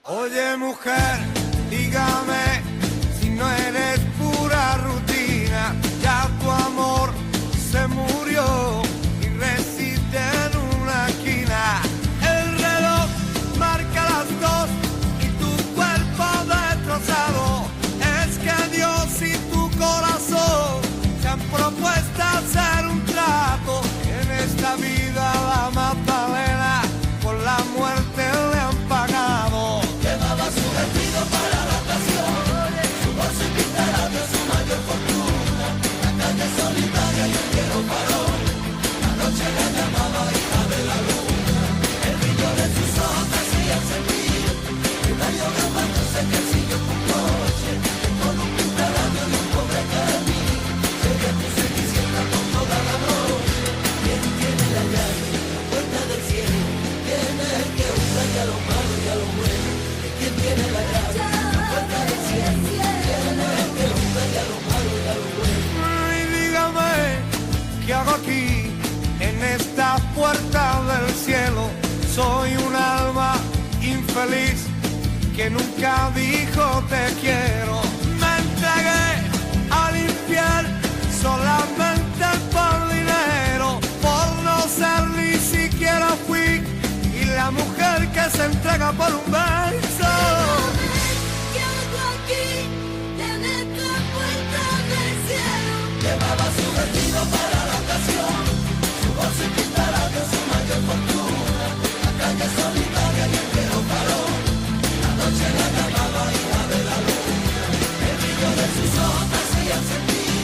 Oye mujer, dígame si no eres pura rutina, ya tu amor se murió y resiste en una esquina. El reloj marca las 2 y tu cuerpo destrozado. Es que Dios y tu corazón se han propuesto hacer un trato. En esta vida la Magdalena por la muerte le han pagado. Llevaba su vestido para la ocasión, su bolso y pintarabio, su mayor fortuna. La calle solitaria y el cielo farol, la noche la llamaba hija de la luna. El brillo de sus ojos hacía sentir un rayo grabándose que siguió un coche, con un pintarabio y un pobre carmín. Sería tu cenicienta con toda la noche. ¿Quién tiene la llave, la puerta del cielo? ¿Quién es el que usa ya lo malo y a lo bueno? ¿Quién tiene la llave, la puerta del cielo? ¿Quién es el que usa ya lo malo y a lo bueno? Ay, dígame, ¿qué hago aquí en esta puerta del cielo? Soy un alma infeliz que nunca dijo te quiero. Me entregué al infierno solamente por dinero, por no ser ni siquiera fui y la mujer que se entrega por un beso. ¿Qué hago aquí en esta puerta del cielo? Llevaba su vestido para la ocasión, su bolso y pintarabio, su mayor fortuna. La calle solitaria y el cielo farol, la noche la llamaba hija de la luna. El brillo de sus ojos hacía sentir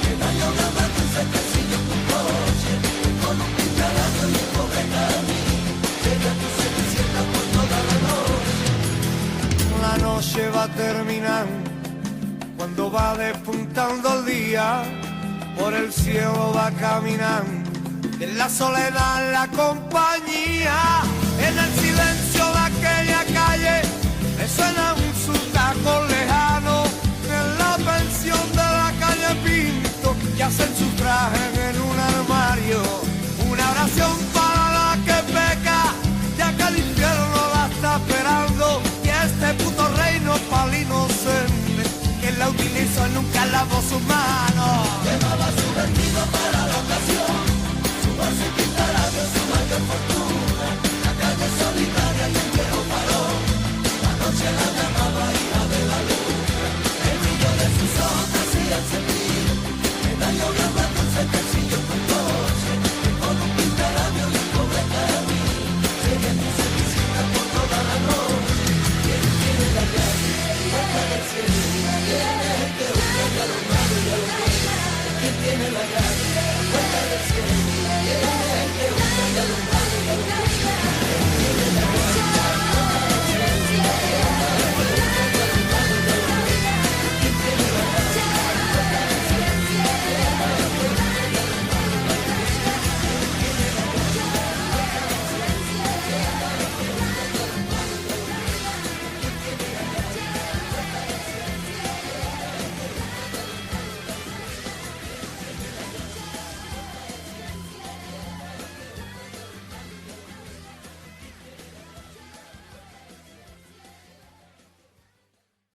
que daño grabándose que sigue un coche, con un pintarabio y un pobre carmín. Llega tu cenicienta por toda la noche. La noche va terminando, cuando va despuntando el día, por el cielo va caminando, en la soledad la compañía, en el silencio de aquella calle, le suena un sutaco lejano, en la pensión de la calle Pinto, que hacen su traje en un armario, una oración para la que peca, ya que el infierno la está esperando, y este puto reino para el inocente, que la utiliza nunca lavo su mano.